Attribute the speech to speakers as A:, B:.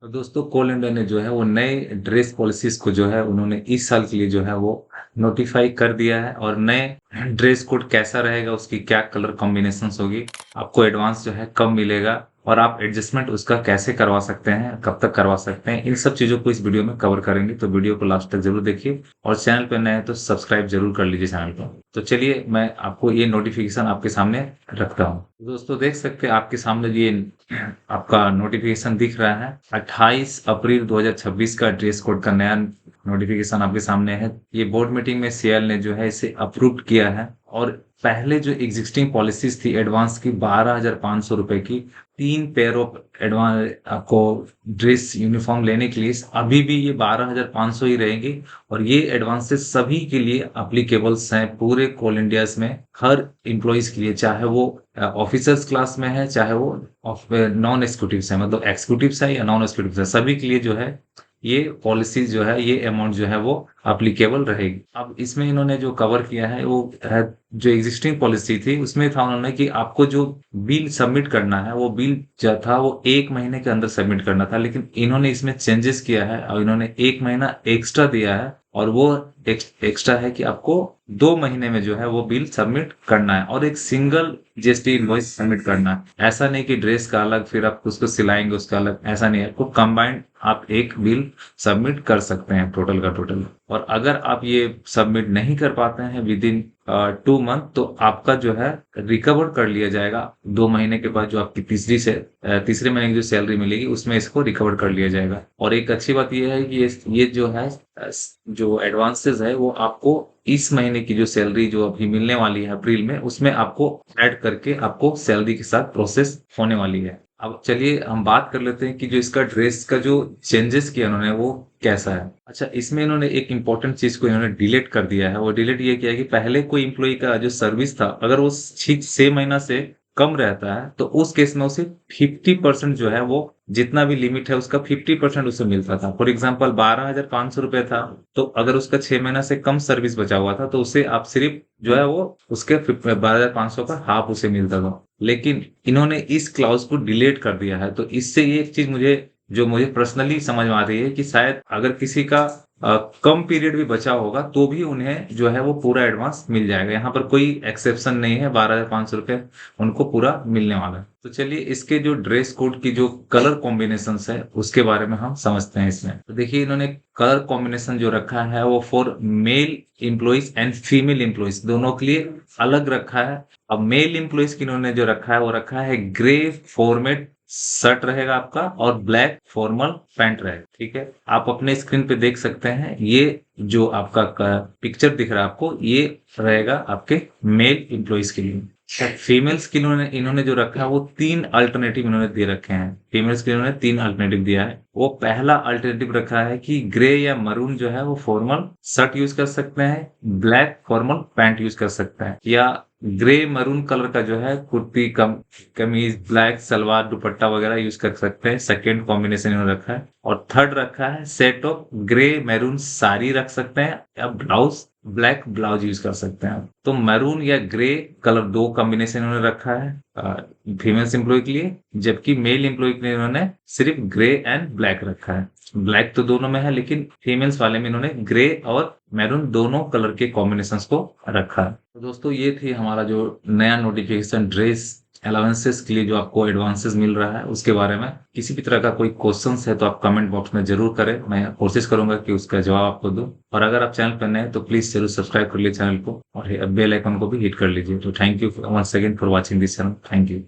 A: तो दोस्तों कोल इंडिया ने जो है वो नए ड्रेस पॉलिसीज को जो है उन्होंने इस साल के लिए जो है वो नोटिफाई कर दिया है। और नए ड्रेस कोड कैसा रहेगा, उसकी क्या कलर कॉम्बिनेशंस होगी, आपको एडवांस जो है कब मिलेगा, और आप एडजस्टमेंट उसका कैसे करवा सकते हैं, कब तक करवा सकते हैं, इन सब चीजों को इस वीडियो में कवर करेंगे। तो वीडियो को लास्ट तक जरूर देखिए, और चैनल पर नए हैं तो सब्सक्राइब जरूर कर लीजिए चैनल को। तो चलिए मैं आपको ये नोटिफिकेशन आपके सामने रखता हूँ। दोस्तों देख सकते हैं आपके सामने ये आपका नोटिफिकेशन दिख रहा है। 28 अप्रैल 2026 का ड्रेस कोड का नया नोटिफिकेशन आपके सामने है। ये बोर्ड मीटिंग में सीएल ने जो है इसे अप्रूव किया है। और पहले जो एग्जिस्टिंग पॉलिसीज थी एडवांस की 12,500 रुपए की, 3 पेयर ऑफ एडवांस आपको ड्रेस यूनिफॉर्म लेने के लिए अभी भी ये 12,500 ही रहेंगी। और ये एडवांसेस सभी के लिए अप्लीकेबल्स हैं, पूरे कोल इंडियाज में हर एम्प्लॉयज के लिए, चाहे वो ऑफिसर्स क्लास में है, चाहे वो नॉन एग्जीक्यूटिव है, मतलब एग्जीक्यूटिव है या नॉन एग्जीक्यूटिव है, सभी के लिए जो है ये पॉलिसी जो है, ये अमाउंट जो है वो अप्लीकेबल रहेगी। अब इसमें इन्होंने जो कवर किया है वो है, जो एग्जिस्टिंग पॉलिसी थी उसमें था उन्होंने कि आपको जो बिल सबमिट करना है वो बिल जो था वो 1 महीने के अंदर सबमिट करना था, लेकिन इन्होंने इसमें चेंजेस किया है और इन्होंने 1 महीना एक्स्ट्रा दिया है। और वो एक्स्ट्रा है कि आपको 2 महीने में जो है वो बिल सबमिट करना है और एक सिंगल जीएसटी इनवॉइस सबमिट करना है। ऐसा नहीं कि ड्रेस का अलग फिर आप उसको सिलाएंगे उसका अलग, ऐसा नहीं है। आपको कंबाइंड आप एक बिल सबमिट कर सकते हैं टोटल का टोटल। और अगर आप ये सबमिट नहीं कर पाते हैं विद इन 2 मंथ, तो आपका जो है रिकवर कर लिया जाएगा 2 महीने के बाद। जो आपकी तीसरे महीने की जो सैलरी मिलेगी उसमें इसको रिकवर कर लिया जाएगा। और एक अच्छी बात यह है कि ये जो है जो एडवांसेस है वो आपको इस महीने की जो सैलरी जो अभी मिलने वाली है अप्रैल में, उसमें आपको ऐड करके आपको सैलरी के साथ प्रोसेस होने वाली है। अब चलिए हम बात कर लेते हैं कि जो इसका ड्रेस का जो चेंजेस किया उन्होंने वो कैसा है। अच्छा, इसमें इन्होंने एक इंपॉर्टेंट चीज को इन्होंने डिलीट कर दिया है। वो डिलीट ये किया कि पहले कोई इम्प्लॉय का जो सर्विस था अगर वो 6 महीना से कम रहता है तो उस केस में उसे 50% जो है वो जितना भी लिमिट है उसका 50% उसे मिलता था। फॉर एग्जाम्पल 12,500 रुपये था, तो अगर उसका 6 महीना से कम सर्विस बचा हुआ था तो उसे आप सिर्फ जो है वो उसके 12,500 का हाफ उसे मिलता था। लेकिन इन्होंने इस क्लाउज को डिलीट कर दिया है। तो इससे ये एक चीज मुझे पर्सनली समझ में आ रही है कि शायद अगर किसी का कम पीरियड भी बचा होगा तो भी उन्हें जो है वो पूरा एडवांस मिल जाएगा। यहाँ पर कोई एक्सेप्शन नहीं है, 12,500 रुपये उनको पूरा मिलने वाला है। तो चलिए इसके जो ड्रेस कोड की जो कलर कॉम्बिनेशंस है उसके बारे में हम समझते हैं। इसमें तो देखिए इन्होंने कलर कॉम्बिनेशन जो रखा है वो for male employees and female employees दोनों के लिए अलग रखा है। अब मेल एम्प्लॉइज की इन्होंने जो रखा है वो रखा है ग्रे फॉर्मेट शर्ट रहेगा आपका और ब्लैक फॉर्मल पैंट रहेगा। ठीक है, आप अपने स्क्रीन पे देख सकते हैं ये जो आपका पिक्चर दिख रहा है आपको, ये रहेगा आपके मेल एम्प्लॉइज के लिए। फीमेल्स के इन्होंने इन्होंने जो रखा है वो 3 अल्टरनेटिव इन्होंने दे रखे हैं। फीमेल्स के इन्होंने 3 अल्टरनेटिव दिया है। वो पहला अल्टरनेटिव रखा है कि ग्रे या मरून जो है वो फॉर्मल शर्ट यूज कर सकते हैं, ब्लैक फॉर्मल पैंट यूज कर सकते हैं, या ग्रे मरून कलर का जो है कुर्ती कमीज ब्लैक सलवार दुपट्टा वगैरह यूज कर सकते हैं। सेकेंड कॉम्बिनेशन इन्होंने रखा है। और थर्ड रखा है set of grey maroon sari रख सकते हैं, या ब्लाउज ब्लैक ब्लाउज यूज कर सकते हैं। तो मैरून या ग्रे कलर 2 कॉम्बिनेशन इन्होंने रखा है फीमेल्स एम्प्लॉय के लिए, जबकि मेल एम्प्लॉय के लिए इन्होंने सिर्फ ग्रे एंड ब्लैक रखा है। ब्लैक तो दोनों में है लेकिन फीमेल्स वाले में इन्होंने ग्रे और मैरून दोनों कलर के कॉम्बिनेशंस को रखा है। तो दोस्तों ये थी हमारा जो नया नोटिफिकेशन ड्रेस अलाउंसेस के लिए जो आपको एडवांसेस मिल रहा है उसके बारे में। किसी भी तरह का कोई क्वेश्चंस है तो आप कमेंट बॉक्स में जरूर करें, मैं कोशिश करूंगा कि उसका जवाब आपको दूं। और अगर आप चैनल पर नए हैं तो प्लीज जरूर सब्सक्राइब कर लीजिए चैनल को और बेल आइकन को भी हिट कर लीजिए। तो thank you once again for watching this channel. Thank you.